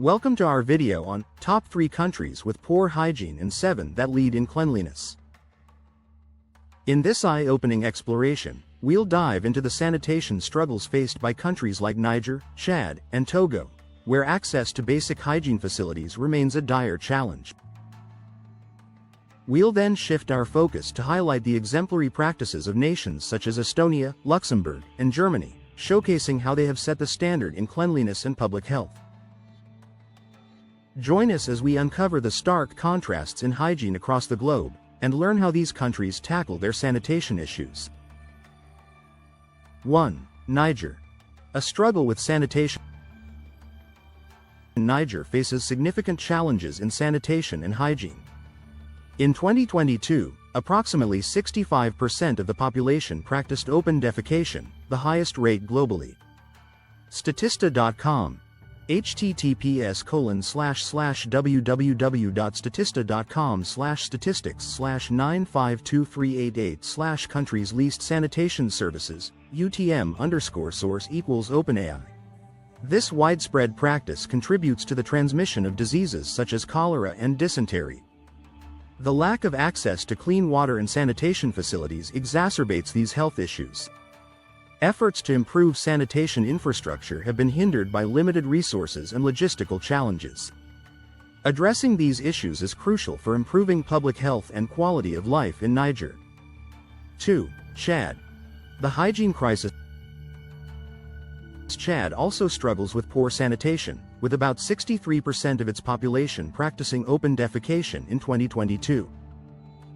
Welcome to our video on Top 3 Countries with Poor Hygiene and 7 that Lead in Cleanliness. In this eye-opening exploration, we'll dive into the sanitation struggles faced by countries like Niger, Chad, and Togo, where access to basic hygiene facilities remains a dire challenge. We'll then shift our focus to highlight the exemplary practices of nations such as Estonia, Luxembourg, and Germany, showcasing how they have set the standard in cleanliness and public health. Join us as we uncover the stark contrasts in hygiene across the globe, and learn how these countries tackle their sanitation issues. 1. Niger. A struggle with sanitation. Niger faces significant challenges in sanitation and hygiene. In 2022, approximately 65% of the population practiced open defecation, the highest rate globally. Statista.com. https://www.statista.com/statistics/9523888/ countries least sanitation services, UTM_source=OpenAI. This widespread practice contributes to the transmission of diseases such as cholera and dysentery. The lack of access to clean water and sanitation facilities exacerbates these health issues. Efforts to improve sanitation infrastructure have been hindered by limited resources and logistical challenges. Addressing these issues is crucial for improving public health and quality of life in Niger. 2. Chad. The hygiene crisis. Chad also struggles with poor sanitation, with about 63% of its population practicing open defecation in 2022.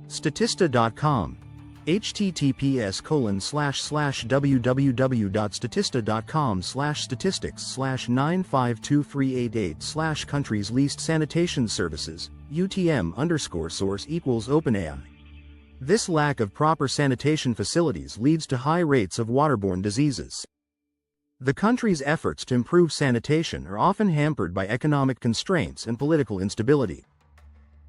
Statista.com. https://www.statista.com/statistics/9523888/ countries least sanitation services, UTM_source=OpenAI. This lack of proper sanitation facilities leads to high rates of waterborne diseases. The country's efforts to improve sanitation are often hampered by economic constraints and political instability.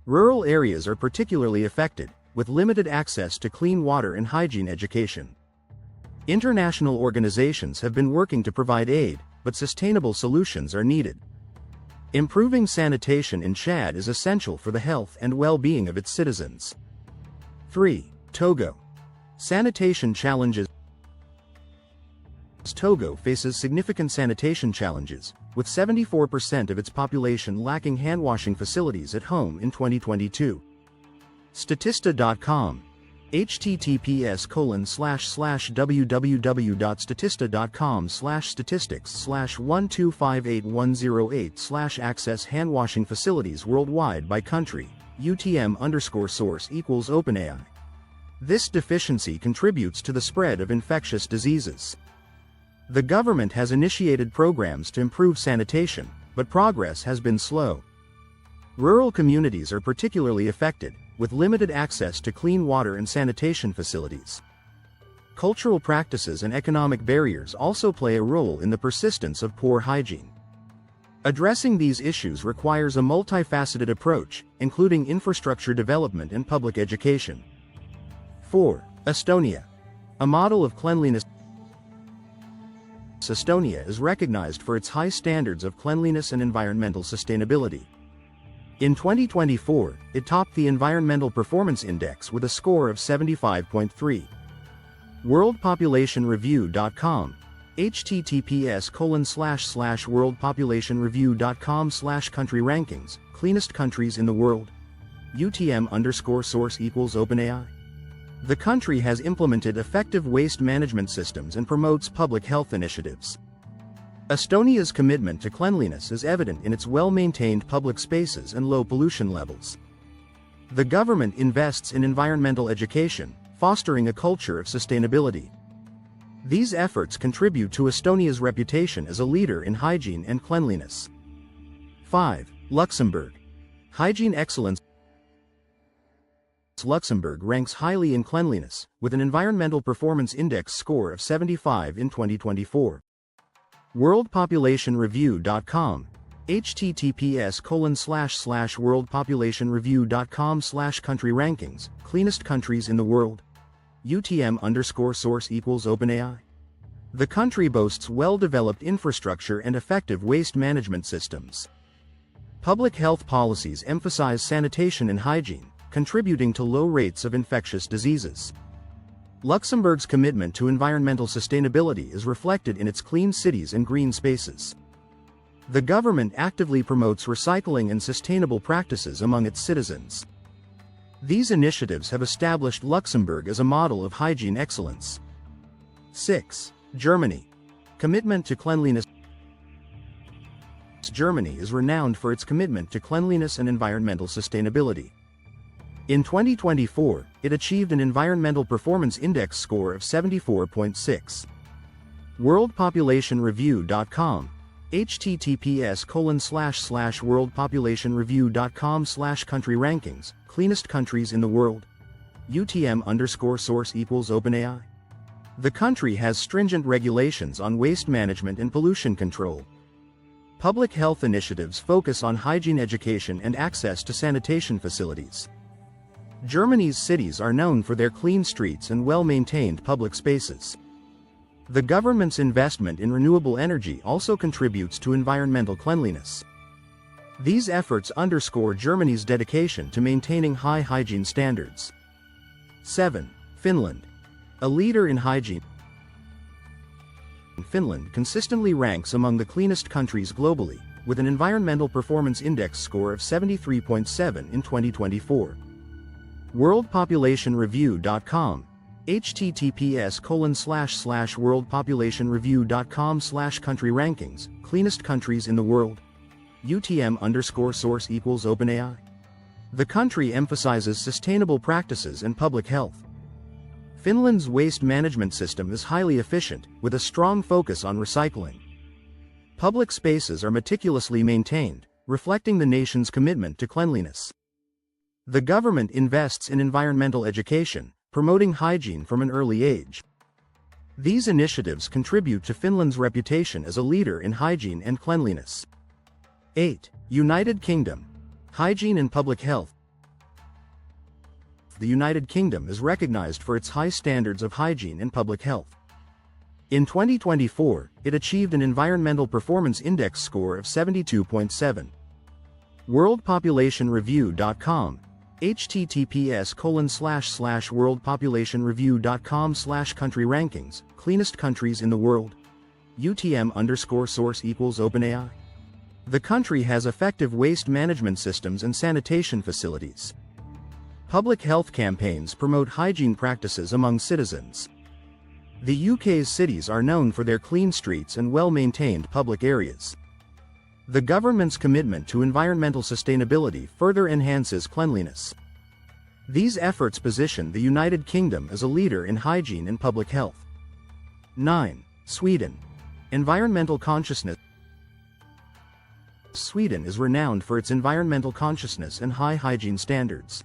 Rural areas are particularly affected, with limited access to clean water and hygiene education. International organizations have been working to provide aid, but sustainable solutions are needed. Improving sanitation in Chad is essential for the health and well-being of its citizens. 3. Togo. Sanitation challenges. Togo faces significant sanitation challenges, with 74% of its population lacking hand-washing facilities at home in 2022. Statista.com. https://www.statista.com/statistics/1258108/ access hand-washing facilities worldwide by country, UTM_source=OpenAI. This deficiency contributes to the spread of infectious diseases. The government has initiated programs to improve sanitation, but progress has been slow. Rural communities are particularly affected, with limited access to clean water and sanitation facilities. Cultural practices and economic barriers also play a role in the persistence of poor hygiene. Addressing these issues requires a multifaceted approach, including infrastructure development and public education. 4. Estonia. A model of cleanliness. Estonia is recognized for its high standards of cleanliness and environmental sustainability. In 2024, it topped the Environmental Performance Index with a score of 75.3. WorldPopulationReview.com. https://worldpopulationreview.com/country rankings, cleanest countries in the world, UTM_source=OpenAI. The country has implemented effective waste management systems and promotes public health initiatives. Estonia's commitment to cleanliness is evident in its well-maintained public spaces and low pollution levels. The government invests in environmental education, fostering a culture of sustainability. These efforts contribute to Estonia's reputation as a leader in hygiene and cleanliness. 5. Luxembourg. Hygiene excellence. Luxembourg ranks highly in cleanliness, with an Environmental Performance Index score of 75 in 2024. WorldPopulationReview.com. https://worldpopulationreview.com/country rankings, cleanest countries in the world, UTM_source=OpenAI. The country boasts well-developed infrastructure and effective waste management systems. Public health policies emphasize sanitation and hygiene, contributing to low rates of infectious diseases. Luxembourg's commitment to environmental sustainability is reflected in its clean cities and green spaces. The government actively promotes recycling and sustainable practices among its citizens. These initiatives have established Luxembourg as a model of hygiene excellence. 6. Germany. Commitment to cleanliness. Germany is renowned for its commitment to cleanliness and environmental sustainability. In 2024, it achieved an Environmental Performance Index score of 74.6. WorldPopulationReview.com, https://worldpopulationreview.com/country rankings, cleanest countries in the world. UTM_source = OpenAI. The country has stringent regulations on waste management and pollution control. Public health initiatives focus on hygiene education and access to sanitation facilities. Germany's cities are known for their clean streets and well-maintained public spaces. The government's investment in renewable energy also contributes to environmental cleanliness. These efforts underscore Germany's dedication to maintaining high hygiene standards. 7. Finland. A leader in hygiene. Finland consistently ranks among the cleanest countries globally, with an Environmental Performance Index score of 73.7 in 2024. WorldPopulationReview.com, https://worldpopulationreview.com/country rankings, cleanest countries in the world. UTM_source = OpenAI. The country emphasizes sustainable practices and public health. Finland's waste management system is highly efficient, with a strong focus on recycling. Public spaces are meticulously maintained, reflecting the nation's commitment to cleanliness. The government invests in environmental education, promoting hygiene from an early age. These initiatives contribute to Finland's reputation as a leader in hygiene and cleanliness. 8. United Kingdom. Hygiene and public health. The United Kingdom is recognized for its high standards of hygiene and public health. In 2024, it achieved an Environmental Performance Index score of 72.7. WorldPopulationReview.com, https://worldpopulationreview.com/country rankings, cleanest countries in the world. UTM_source = OpenAI. The country has effective waste management systems and sanitation facilities. Public health campaigns promote hygiene practices among citizens. The UK's cities are known for their clean streets and well-maintained public areas. The government's commitment to environmental sustainability further enhances cleanliness. These efforts position the United Kingdom as a leader in hygiene and public health. 9. Sweden. Environmental consciousness. Sweden is renowned for its environmental consciousness and high hygiene standards.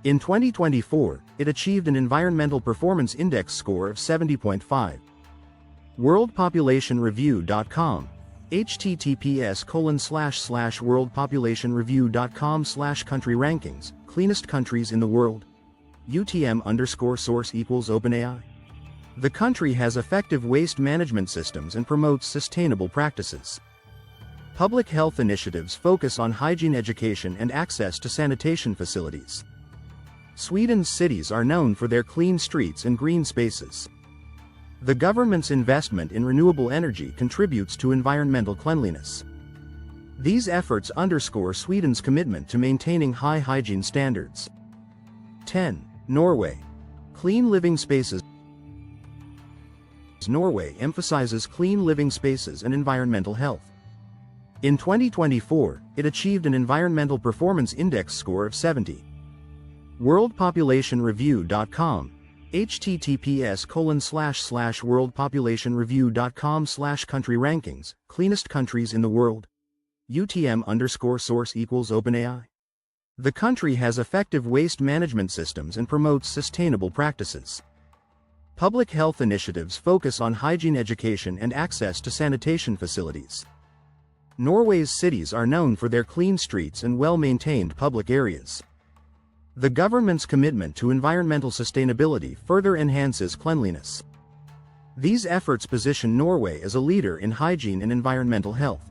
In 2024, it achieved an Environmental Performance Index score of 70.5. WorldPopulationReview.com, https://worldpopulationreview.com/country rankings, cleanest countries in the world. UTM_source = OpenAI. The country has effective waste management systems and promotes sustainable practices. Public health initiatives focus on hygiene education and access to sanitation facilities. Sweden's cities are known for their clean streets and green spaces. The government's investment in renewable energy contributes to environmental cleanliness. These efforts underscore Sweden's commitment to maintaining high hygiene standards. 10. Norway. Clean living spaces. Norway emphasizes clean living spaces and environmental health. In 2024, it achieved an Environmental Performance Index score of 70. WorldPopulationReview.com, https://worldpopulationreview.com/country rankings, cleanest countries in the world. UTM_source = OpenAI. The country has effective waste management systems and promotes sustainable practices. Public health initiatives focus on hygiene education and access to sanitation facilities. Norway's cities are known for their clean streets and well-maintained public areas. The government's commitment to environmental sustainability further enhances cleanliness. These efforts position Norway as a leader in hygiene and environmental health.